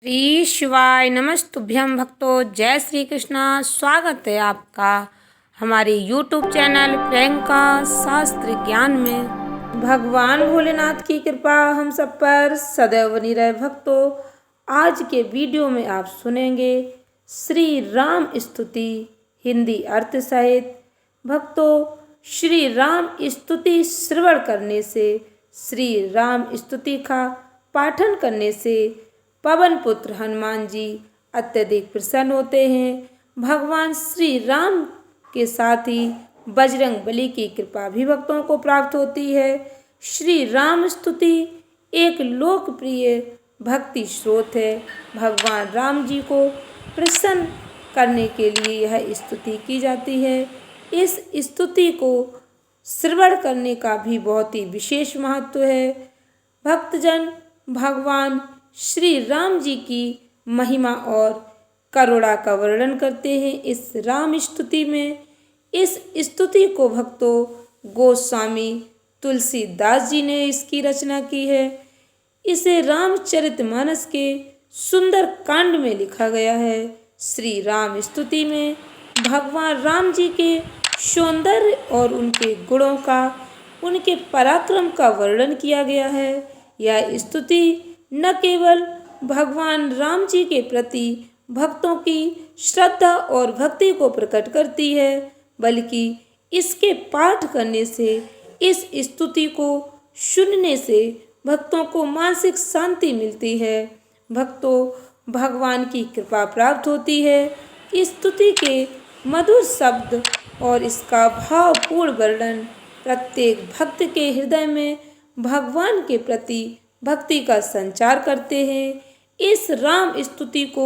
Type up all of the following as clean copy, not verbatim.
श्री शिवाय नमस्तुभ्यं भक्तों। जय श्री कृष्णा। स्वागत है आपका हमारे YouTube चैनल प्रियंका शास्त्र ज्ञान में। भगवान भोलेनाथ की कृपा हम सब पर सदैव बनी रहे। भक्तों, आज के वीडियो में आप सुनेंगे श्री राम स्तुति हिंदी अर्थ सहित। भक्तों, श्री राम स्तुति श्रवण करने से, श्री राम स्तुति का पाठन करने से पवन पुत्र हनुमान जी अत्यधिक प्रसन्न होते हैं। भगवान श्री राम के साथ ही बजरंग बली की कृपा भी भक्तों को प्राप्त होती है। श्री राम स्तुति एक लोकप्रिय भक्ति स्रोत है। भगवान राम जी को प्रसन्न करने के लिए यह स्तुति की जाती है। इस स्तुति को श्रवण करने का भी बहुत ही विशेष महत्व है। भक्तजन भगवान श्री राम जी की महिमा और करुणा का वर्णन करते हैं इस राम स्तुति में। इस स्तुति को भक्तों गोस्वामी तुलसीदास जी ने इसकी रचना की है। इसे रामचरितमानस के सुंदर कांड में लिखा गया है। श्री राम स्तुति में भगवान राम जी के सौंदर्य और उनके गुणों का, उनके पराक्रम का वर्णन किया गया है। यह स्तुति न केवल भगवान राम जी के प्रति भक्तों की श्रद्धा और भक्ति को प्रकट करती है, बल्कि इसके पाठ करने से, इस स्तुति को सुनने से भक्तों को मानसिक शांति मिलती है। भक्तों, भगवान की कृपा प्राप्त होती है। इस स्तुति के मधुर शब्द और इसका भावपूर्ण वर्णन प्रत्येक भक्त के हृदय में भगवान के प्रति भक्ति का संचार करते हैं। इस राम स्तुति को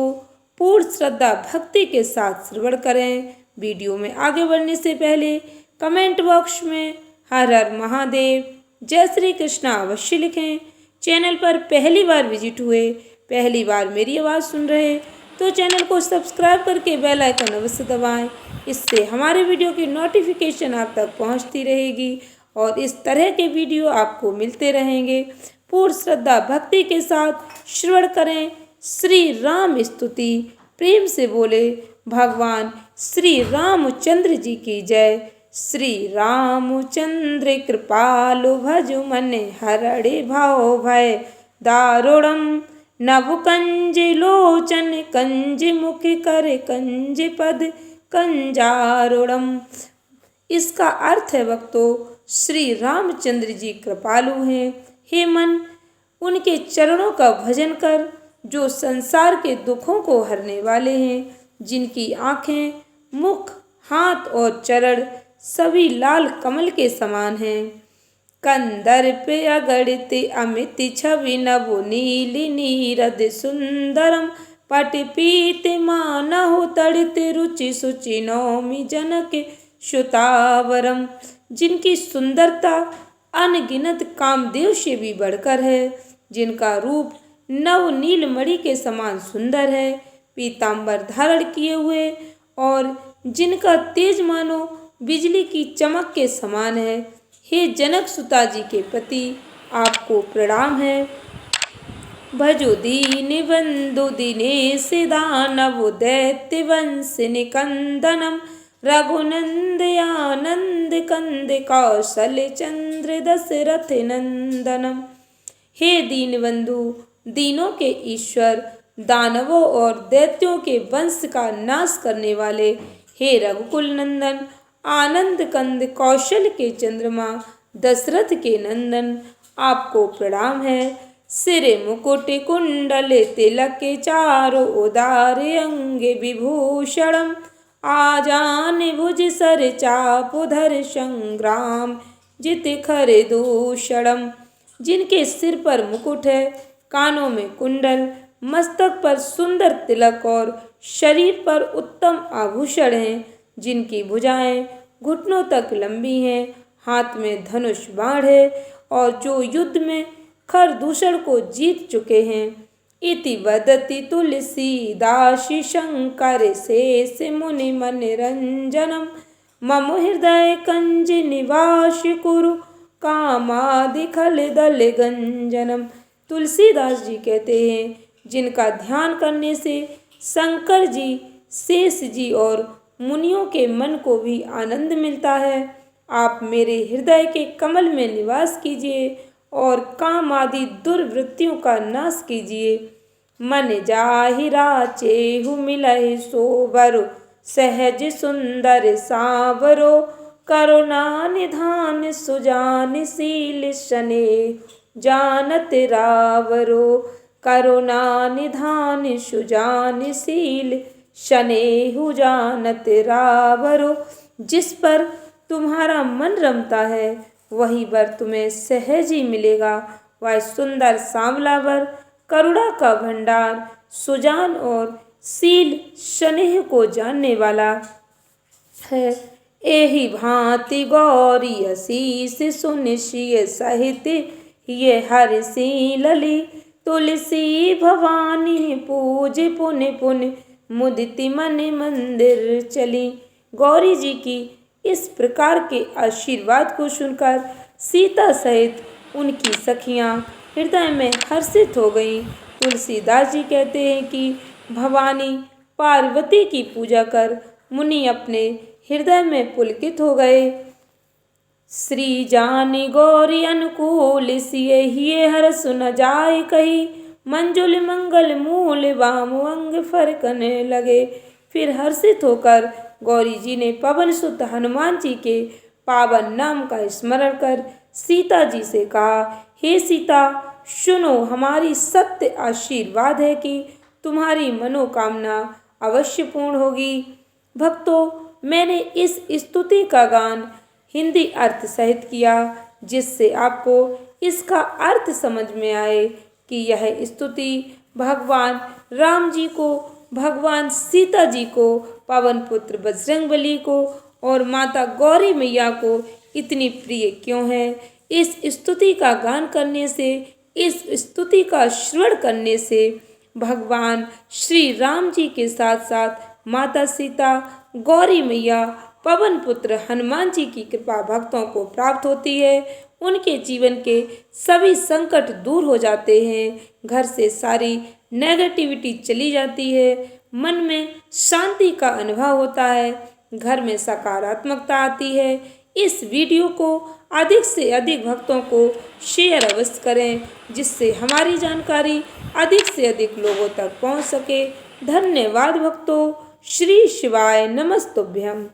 पूर्ण श्रद्धा भक्ति के साथ श्रवण करें। वीडियो में आगे बढ़ने से पहले कमेंट बॉक्स में हर हर महादेव, जय श्री कृष्णा अवश्य लिखें। चैनल पर पहली बार विजिट हुए, पहली बार मेरी आवाज़ सुन रहे तो चैनल को सब्सक्राइब करके बेल आइकन अवश्य दबाएं। इससे हमारे वीडियो की नोटिफिकेशन आप तक पहुंचती रहेगी और इस तरह के वीडियो आपको मिलते रहेंगे। पूर्ण श्रद्धा भक्ति के साथ श्रवण करें श्री राम स्तुति। प्रेम से बोले भगवान श्री रामचंद्र जी की जय। श्री रामचंद्र कृपालु भजु मन हरड़े भाव भय दारुणम नभ कंज लोचन कंज मुख कर कंज पद कंजारुणम। इसका अर्थ है भक्तों, श्री रामचंद्र जी कृपालु हैं। हे मन, उनके चरणों का भजन कर, जो संसार के दुखों को हरने वाले हैं, जिनकी आँखें, मुख, हाथ और चरण सभी लाल कमल के समान हैं। कंदर पे अगड़ते अमित छवि नभो नीली नीरद सुंदरम पट पीते मानहु तड़ित रुचि सुचि नौमि जनक सुतावरम। जिनकी सुंदरता अनगिनत कामदेव से भी बढ़कर है, जिनका रूप नव नील मणि के समान सुंदर है, पीतांबर धारण किए हुए, और जिनका तेज मानो बिजली की चमक के समान है। हे जनक सुता जी के पति, आपको प्रणाम है। भजो दीन बंधु दिनेश दानव दैत्य वंश निकंदनम रघुनंद आनंद कंद कौशल चंद्र दशरथ नंदनम। हे दीनबंधु, दीनों के ईश्वर, दानवों और दैत्यों के वंश का नाश करने वाले, हे रघुकुल नंदन, आनंद कंद कौशल के चंद्रमा, दशरथ के नंदन, आपको प्रणाम है। सिरे मुकुट कुंडल तिलक चारो उदार अंग विभूषणम आजान भुज सर चापुधर संग्राम जित खर दूषणम। जिनके सिर पर मुकुट है, कानों में कुंडल, मस्तक पर सुंदर तिलक और शरीर पर उत्तम आभूषण हैं, जिनकी भुजाएं घुटनों तक लंबी हैं, हाथ में धनुष बाण है, और जो युद्ध में खर दूषण को जीत चुके हैं। इति वदति तुलसीदास शंकर शेष मुनि मन रंजनम मम हृदय कंज निवास कुरु कामादि खल दल गंजनम। तुलसीदास जी कहते हैं, जिनका ध्यान करने से शंकर जी, शेष जी और मुनियों के मन को भी आनंद मिलता है। आप मेरे हृदय के कमल में निवास कीजिए और काम आदि दुर्वृत्तियों का नाश कीजिए। मन जाहिरा चेहु मिलहि सोबरो, सहज सुंदर सावरो, करुणा निधान सुजान शील शने जानत रावरो, करुणा निधान सुजान शील शनेहु जानत रावरो। जिस पर तुम्हारा मन रमता है वही वर तुम्हें सहज ही मिलेगा। वह सुंदर सांवला वर, करुणा का भंडार, सुजान और शील शनेह को जानने वाला है। एहि भांति गौरी असीस सुनिशिय सहित, ये हरषि लली तुलसी भवानी, पूज पुन पुन मुदिति मन मंदिर चली। गौरी जी की इस प्रकार के आशीर्वाद को सुनकर सीता सहित उनकी सखियां हृदय में हर्षित हो गईं। तुलसीदास जी कहते हैं कि भवानी पार्वती की पूजा कर मुनि अपने हृदय में पुलकित हो गए। श्री जानी गौरी अनुकूल, सिए हिये हर्ष न जाय कही, मंजुल मंगल मूल वाम अंग फरकने लगे। फिर हर्षित होकर गौरी जी ने पवन सुत हनुमान जी के पावन नाम का स्मरण कर सीता जी से कहा, हे सीता, सुनो, हमारी सत्य आशीर्वाद है कि तुम्हारी मनोकामना अवश्य पूर्ण होगी। भक्तों, मैंने इस स्तुति का गान हिंदी अर्थ सहित किया, जिससे आपको इसका अर्थ समझ में आए कि यह स्तुति भगवान राम जी को, भगवान सीता जी को, पवन पुत्र बजरंगबली को और माता गौरी मैया को इतनी प्रिय क्यों है। इस स्तुति का गान करने से, इस स्तुति का श्रवण करने से भगवान श्री राम जी के साथ साथ माता सीता, गौरी मैया, पवन पुत्र हनुमान जी की कृपा भक्तों को प्राप्त होती है। उनके जीवन के सभी संकट दूर हो जाते हैं, घर से सारी नेगेटिविटी चली जाती है, मन में शांति का अनुभव होता है, घर में सकारात्मकता आती है। इस वीडियो को अधिक से अधिक भक्तों को शेयर अवश्य करें, जिससे हमारी जानकारी अधिक से अधिक लोगों तक पहुंच सके। धन्यवाद भक्तों। श्री शिवाय नमस्तुभ्यम।